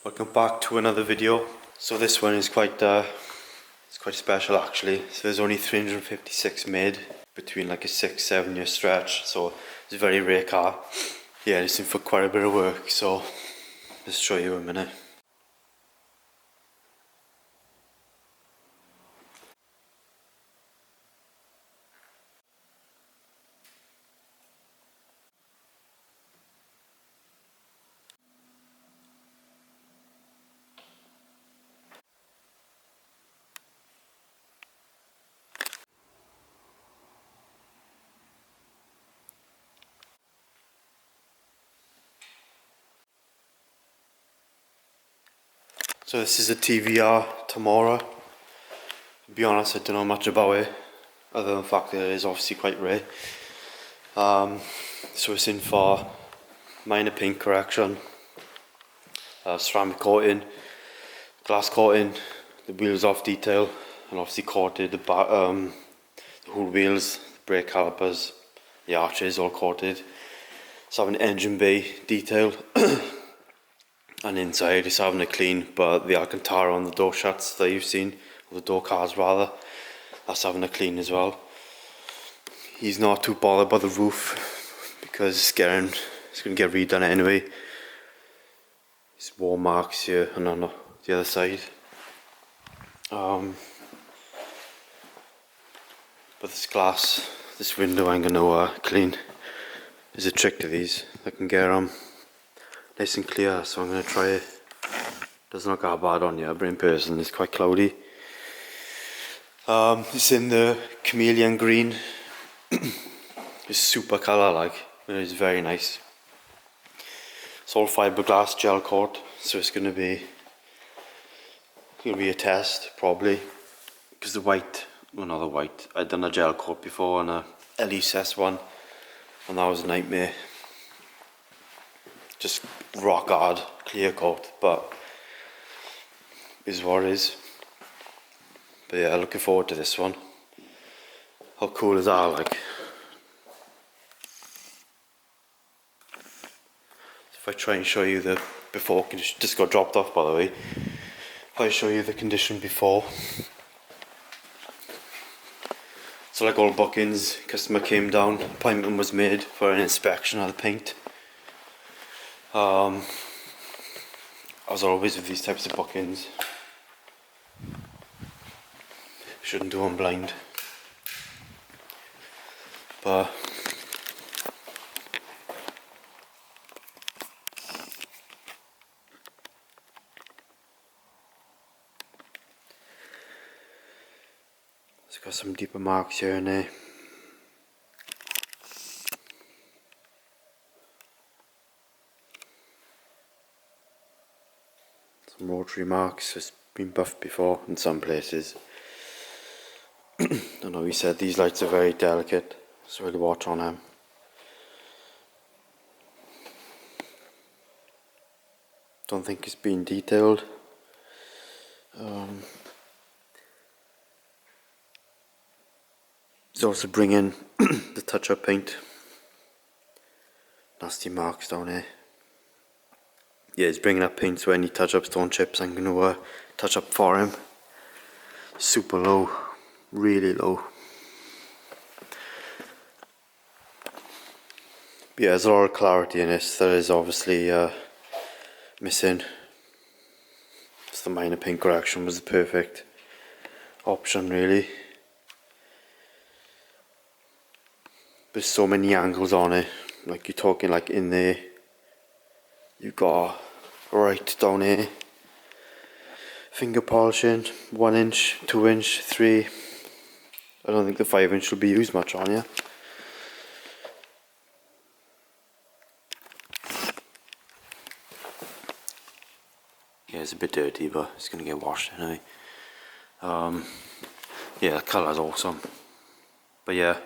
Welcome back to another video. So this one is quite special actually. So there's only 356 made between like a 6-7 year stretch, so it's a very rare car. Yeah, it's in for quite a bit of work, so let's show you in a minute. So this is a TVR Tamora. To be honest, I don't know much about it, other than the fact that it is obviously quite rare. So it's in for minor paint correction, ceramic coating, glass coating, the wheels off detail, and obviously coated the whole wheels, the brake calipers, the arches all coated. It's having engine bay detail. And inside it's having a clean, but the Alcantara on the door shuts that you've seen, or the door cards rather, that's having a clean as well. He's not too bothered by the roof because it's going to get redone anyway. There's war marks here and on the other side. But this glass, this window I'm going to clean. There's a trick to these. I can get them nice and clear, so I'm going to try it. Doesn't look that bad on here, but in person it's quite cloudy. It's in the chameleon green. It's super colour like, it's very nice. It's all fiberglass gel coat, so it's going to be a test probably, because the white, well not the white, I'd done a gel coat before on a LESS one, and that was a nightmare. Just rock hard clear coat, but is what it is. But yeah, looking forward to this one. How cool is that like? If I try and show you the before condition, just got dropped off by the way. If I show you the condition before. So like all bookings, customer came down, appointment was made for an inspection of the paint. As always with these types of bookings, shouldn't do them blind, but it's got some deeper marks here and there. Some rotary marks, it's been buffed before in some places. I know he said these lights are very delicate, so really watch on them. Don't think it's been detailed. He's also bringing the touch-up paint. Nasty marks down here. Yeah, he's bringing up paint, so any touch-up stone chips I'm going to touch up for him. Super low, really low. Yeah, there's a lot of clarity in this that is obviously missing. Just the minor paint correction was the perfect option really. There's so many angles on it, like you're talking like in there. You've got right down here, finger polishing, 1 inch, 2 inch, 3. I don't think the 5 inch will be used much on here. Yeah, it's a bit dirty, but it's going to get washed anyway. Yeah, the colour's awesome. But yeah.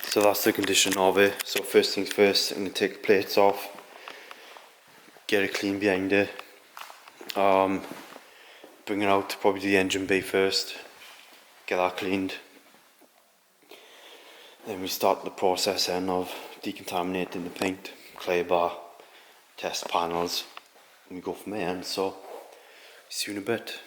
So that's the condition of it. So first things first, I'm going to take the plates off, get it clean behind it, bring it out to probably the engine bay first, get that cleaned. Then we start the process then of decontaminating the paint, clay bar, test panels, and we go from there. And so, see you in a bit.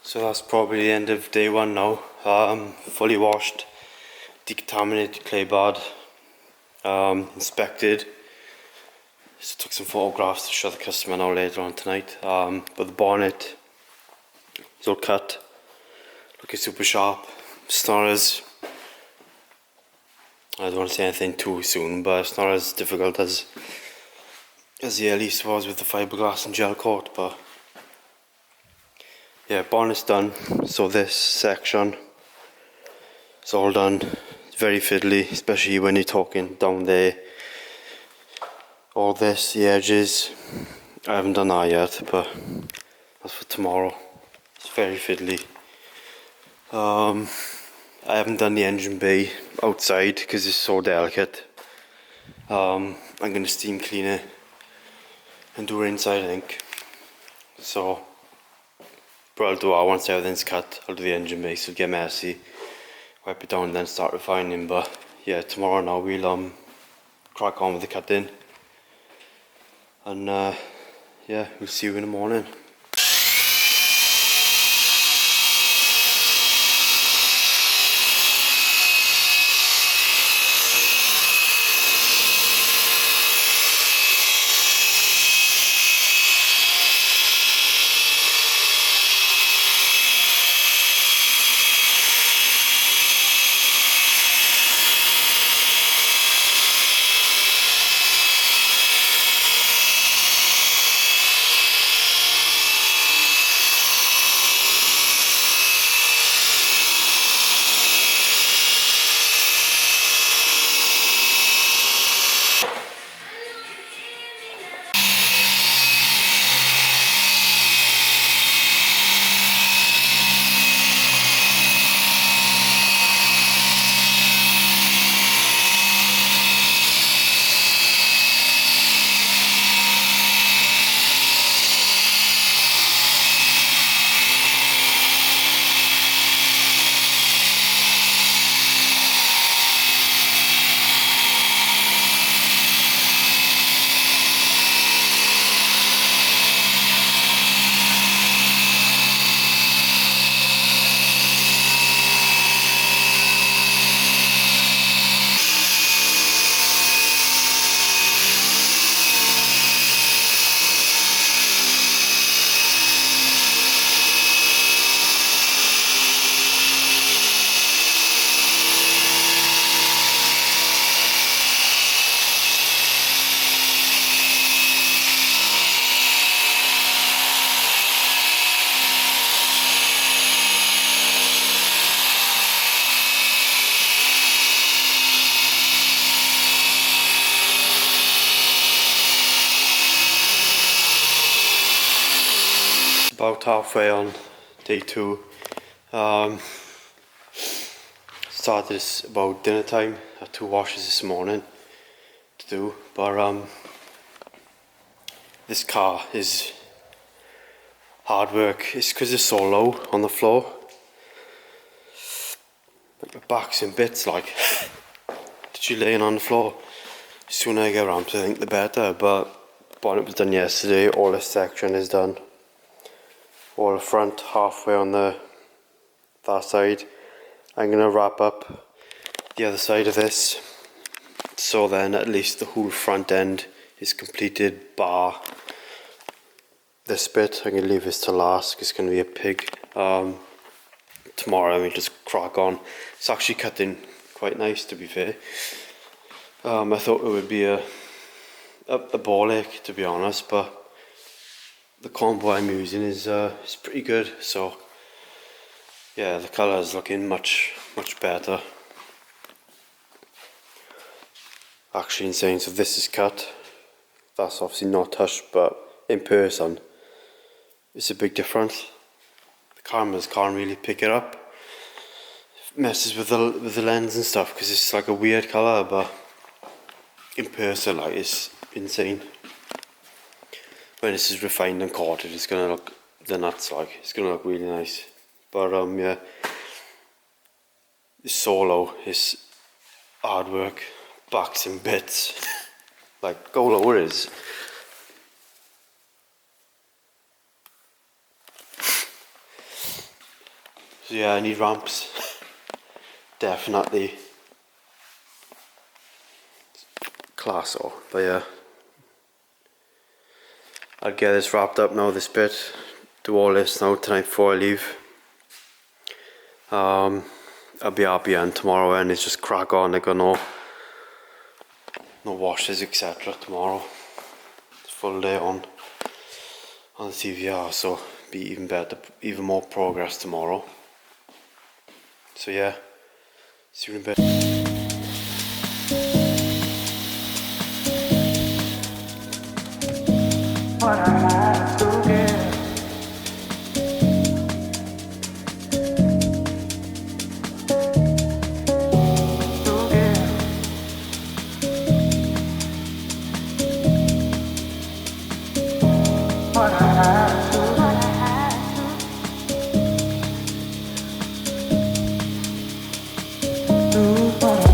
So that's probably the end of day one now. Fully washed, decontaminated clay bed, inspected. Just took some photographs to show the customer now later on tonight. But the bonnet is all cut, looking super sharp. It's not as, I don't want to say anything too soon, but it's not as difficult as the Air Lease was with the fiberglass and gel coat. But yeah, bonnet's done. So this section is all done. It's very fiddly, especially when you're talking down there. All this, the edges, I haven't done that yet, but that's for tomorrow. It's very fiddly. I haven't done the engine bay outside because it's so delicate. I'm going to steam clean it and do it inside, I think. So, but I'll do that once everything's cut. I'll do the engine bay, so it'll get messy. Wipe it down and then start refining. But yeah, tomorrow now we'll crack on with the cutting. And yeah, we'll see you in the morning. About halfway on day two. Started this about dinner time. Had 2 washes this morning to do, but this car is hard work. It's because it's so low on the floor. Like my back's in bits, like literally laying on the floor. The sooner I get around to it, I think the better. But bonnet was done yesterday. All this section is done. All the front halfway on that side. I'm gonna wrap up the other side of this, so then at least the whole front end is completed bar this bit. I'm gonna leave this to last because it's gonna be a pig. Tomorrow we'll just crack on. It's actually cutting quite nice, to be fair. I thought it would be a ball ache, to be honest, but the combo I'm using is pretty good. So yeah, the colour is looking much better. Actually insane. So this is cut. That's obviously not touched, but in person, it's a big difference. The cameras can't really pick it up. It messes with the lens and stuff because it's like a weird colour, but in person, like, it's insane. When this is refined and coated, it's gonna look the nuts, like it's gonna look really nice. But yeah, this solo is hard work, backs in bits. Like, go lower is. So yeah, I need ramps. Definitely. Class or, but yeah. I'll get this wrapped up now, this bit. Do all this now tonight before I leave. I'll be RBN tomorrow and it's just crack on. I got no washes etc. tomorrow. It's full day on the TVR, so be even better, even more progress tomorrow. So yeah, see you in a bit. What I have to give. Do what I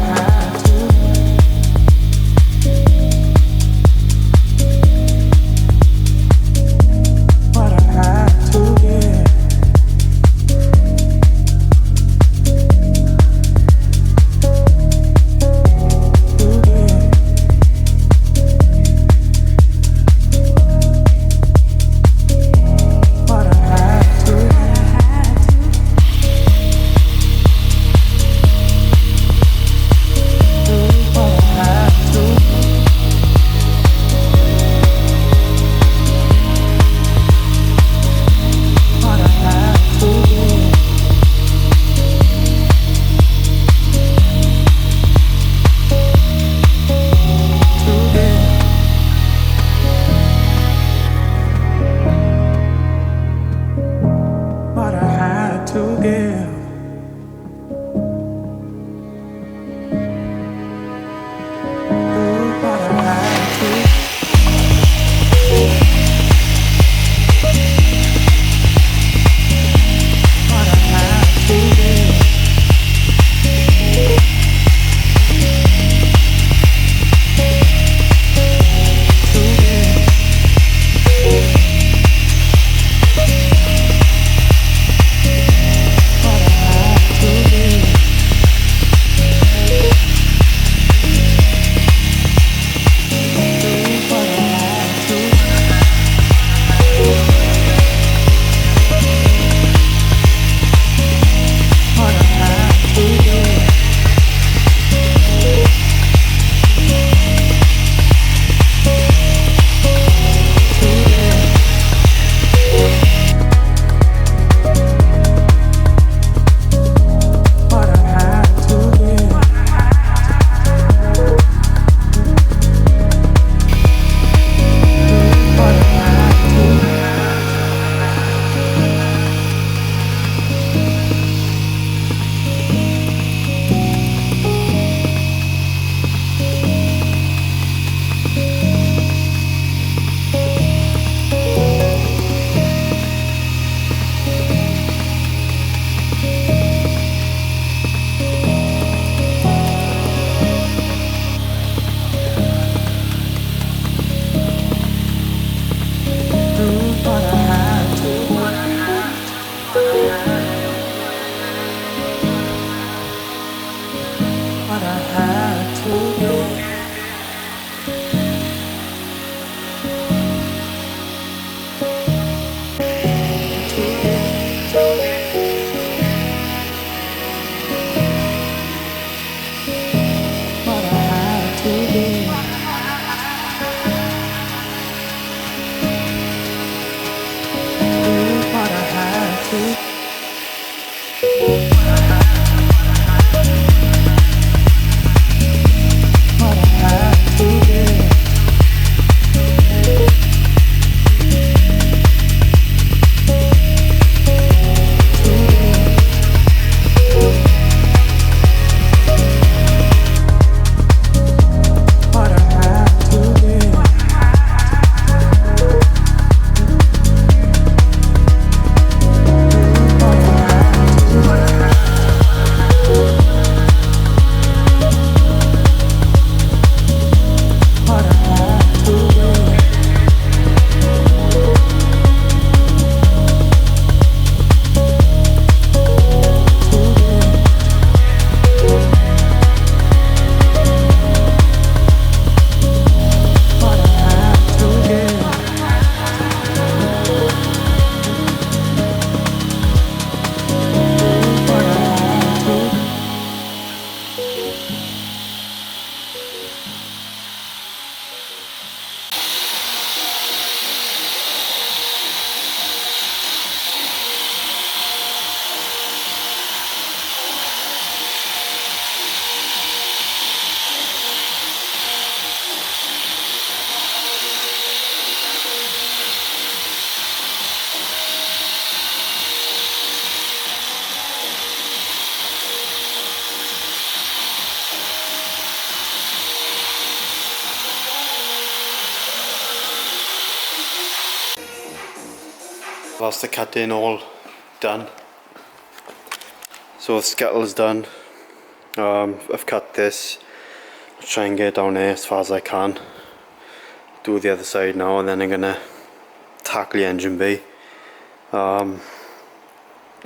That's the cutting all done. So the scuttle's done. I've cut this. I'll try and get down there as far as I can. Do the other side now, and then I'm gonna tackle the engine bay. I'm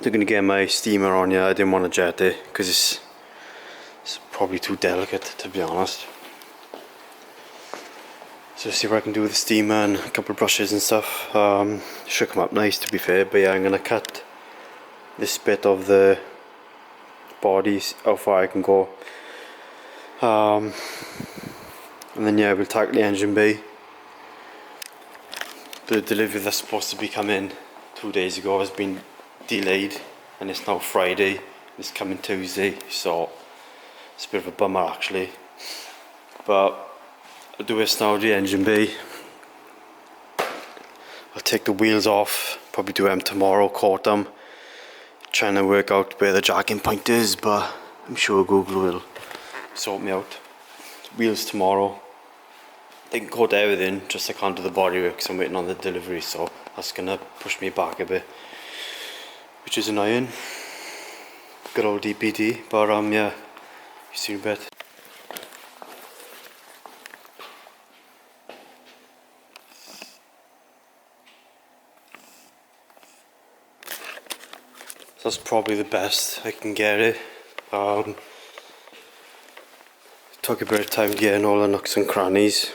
gonna get my steamer on here. I didn't want to jet it because it's probably too delicate, to be honest. So see what I can do with the steamer and a couple of brushes and stuff. Should come up nice, to be fair, but yeah, I'm gonna cut this bit of the bodies, how far I can go. And then yeah, we'll tackle the engine bay. The delivery that's supposed to be coming 2 days ago has been delayed, and it's now Friday. It's coming Tuesday, so it's a bit of a bummer actually. But I'll do this now, the engine bay. I'll take the wheels off, probably do them tomorrow, coat them. Trying to work out where the jacking point is, but I'm sure Google will sort me out. Wheels tomorrow. They can coat everything, just I can't do the bodywork because I'm waiting on the delivery, so that's gonna push me back a bit, which is annoying. Good old DPD, but yeah, see you in a bit. So that's probably the best I can get it. Took a bit of time getting all the nooks and crannies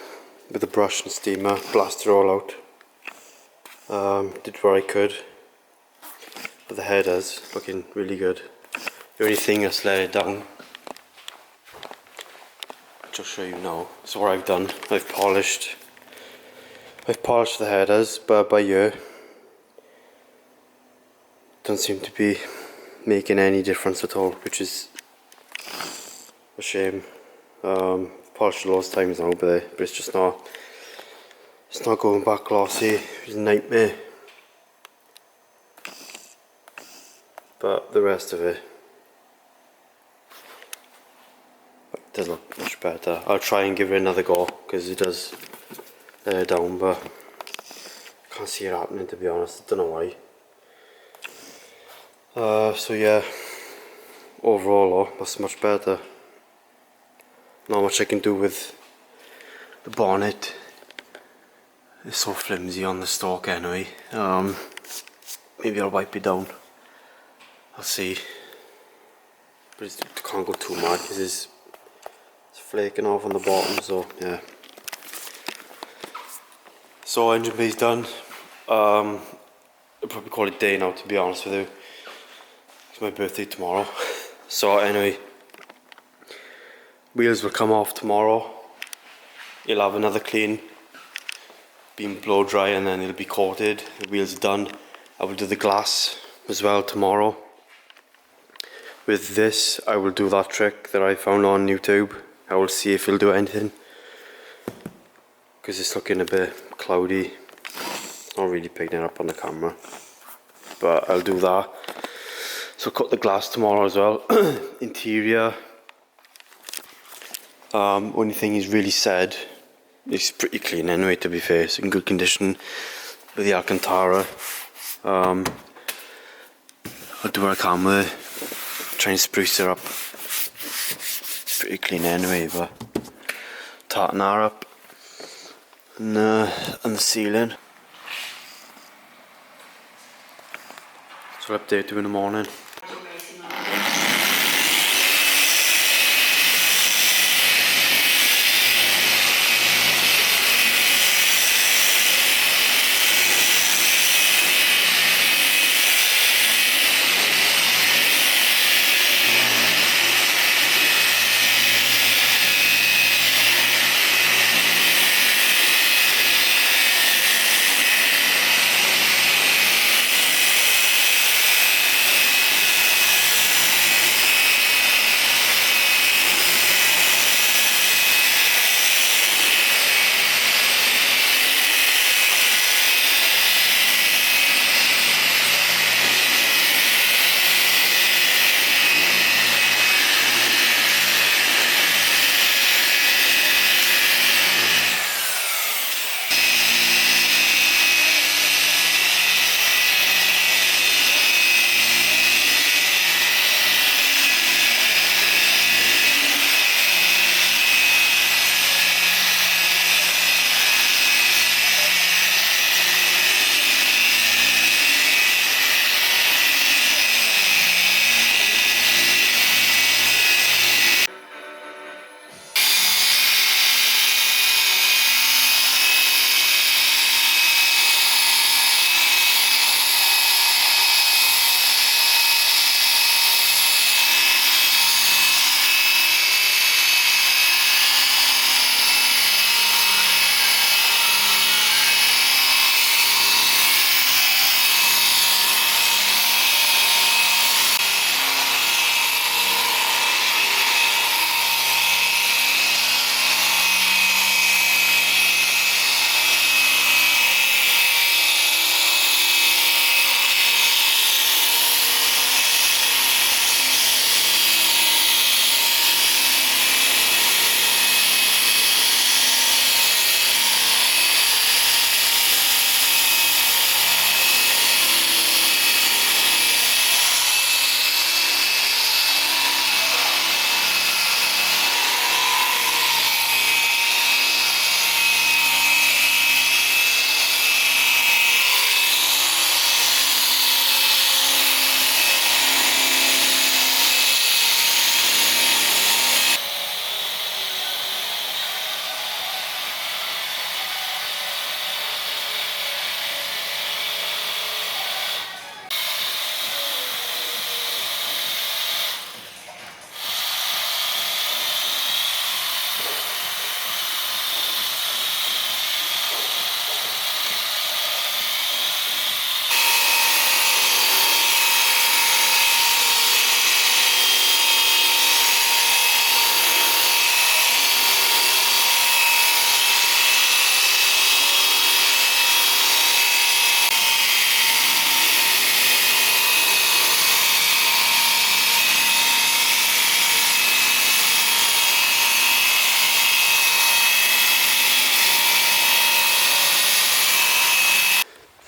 with the brush and steamer, blasted it all out. Did what I could, but the header's looking really good. The only thing that's let it down, which I'll show you now. So what I've done, I've polished the headers, but by ear. Don't seem to be making any difference at all, which is a shame. Polished it loads of times now, but it's just not. It's not going back glossy. It's a nightmare. But the rest of it does look much better. I'll try and give it another go because it does let it down, but I can't see it happening, to be honest. I don't know why. So yeah, overall that's much better. Not much I can do with the bonnet. It's so flimsy on the stalk anyway. Maybe I'll wipe it down. I'll see. But it can't go too mad because it's flaking off on the bottom, so yeah. So engine bay's done. I'll probably call it day now, to be honest with you. It's my birthday tomorrow. So anyway, wheels will come off tomorrow. You'll have another clean, being blow dry, and then it'll be coated. The wheels are done. I will do the glass as well tomorrow. With this, I will do that trick that I found on YouTube. I will see if it'll do anything, because it's looking a bit cloudy. Not really picking it up on the camera, but I'll do that. So cut the glass tomorrow as well. Interior, only thing he's really said, it's pretty clean anyway, to be fair. It's in good condition with the Alcantara. I'll do what I can with it, try and spruce it up. It's pretty clean anyway, but tartan up and the ceiling. So I'll update you in the morning.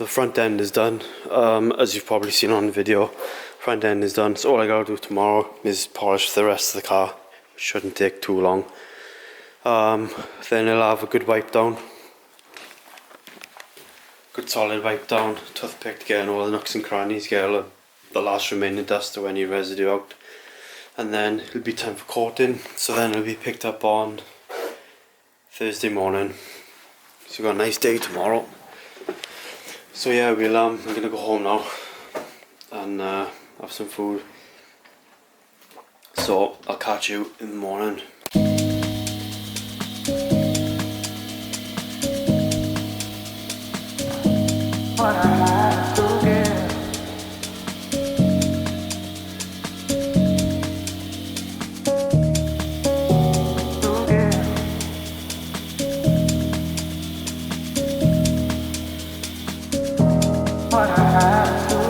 The front end is done, as you've probably seen on the video. Front end is done, so all I gotta do tomorrow is polish the rest of the car. Shouldn't take too long. Then I'll have a good wipe down. Good solid wipe down, toothpick to get in all the nooks and crannies, get all the last remaining dust or any residue out. And then it'll be time for coating, so then it'll be picked up on Thursday morning. So we've got a nice day tomorrow. So yeah, I'm gonna go home now and have some food. So I'll catch you in the morning. What I have to give. What I have to.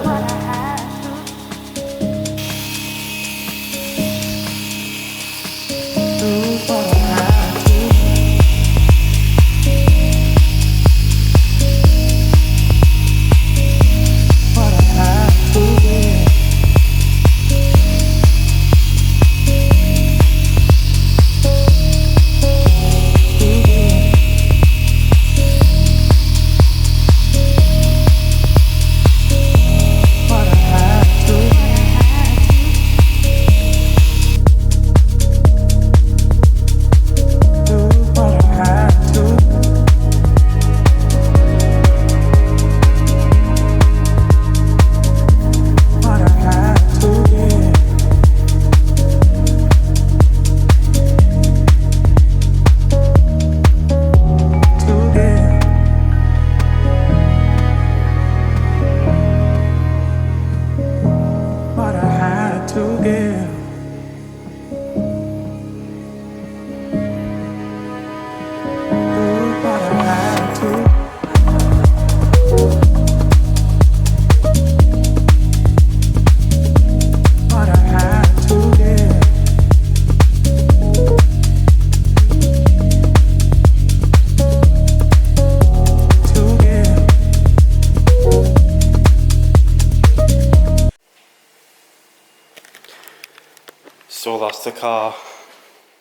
So that's the car,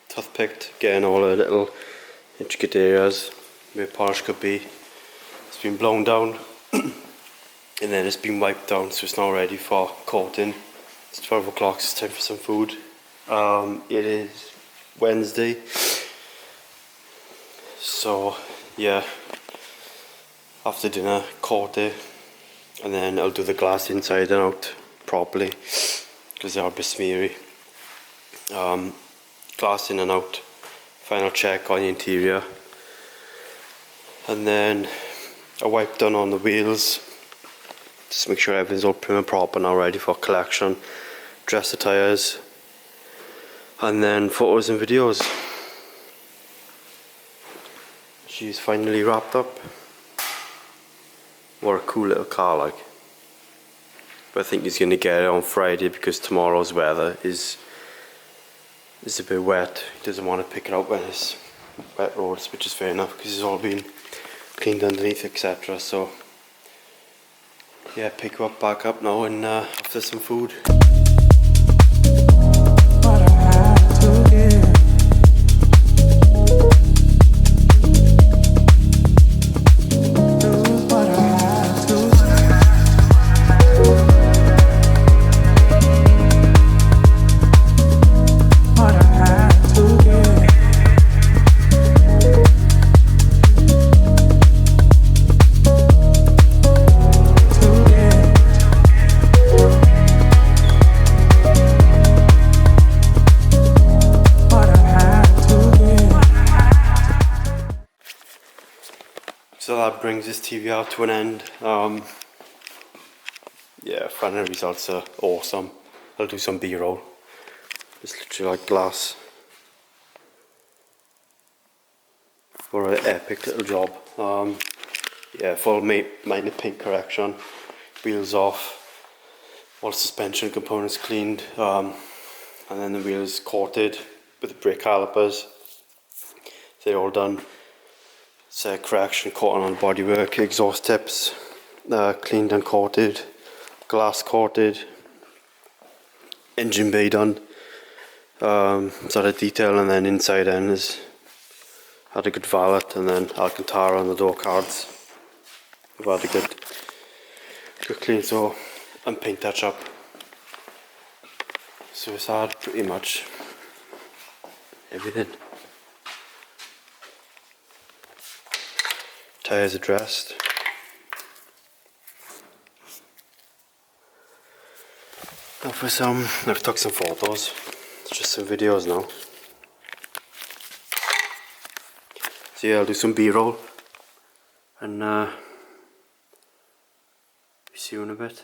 toothpicked, getting all the little intricate areas where polish could be. It's been blown down and then it's been wiped down, so it's now ready for coating. It's 12 o'clock, it's time for some food. It is Wednesday, so yeah, after dinner, coat it, and then I'll do the glass inside and out properly because they are a bit smeary. Glass in and out, final check on the interior, and then a wipe done on the wheels, just make sure everything's all prim and proper now, ready for collection, dress the tyres, and then photos and videos. She's finally wrapped up. What a cool little car, like. But I think he's going to get it on Friday because tomorrow's weather is a bit wet. He doesn't want to pick it up when it's wet roads, which is fair enough because it's all been cleaned underneath, etc. So yeah, pick her up, back up now, and after some food. So that brings this TVR to an end. Yeah, final results are awesome. I'll do some B-roll. It's literally like glass. For an epic little job. Yeah, full minor paint correction, wheels off, all suspension components cleaned, and then the wheels coated with the brake calipers. They're all done. Correction, coating on bodywork, exhaust tips, cleaned and coated, glass coated, engine bay done, sort of detail, and then inside end is had a good valet, and then Alcantara on the door cards. We've had a good clean, so, and paint touch up. So it's had pretty much everything. Tyres addressed. Now for some, I've took some photos. It's just some videos now. So yeah, I'll do some B-roll and see you in a bit.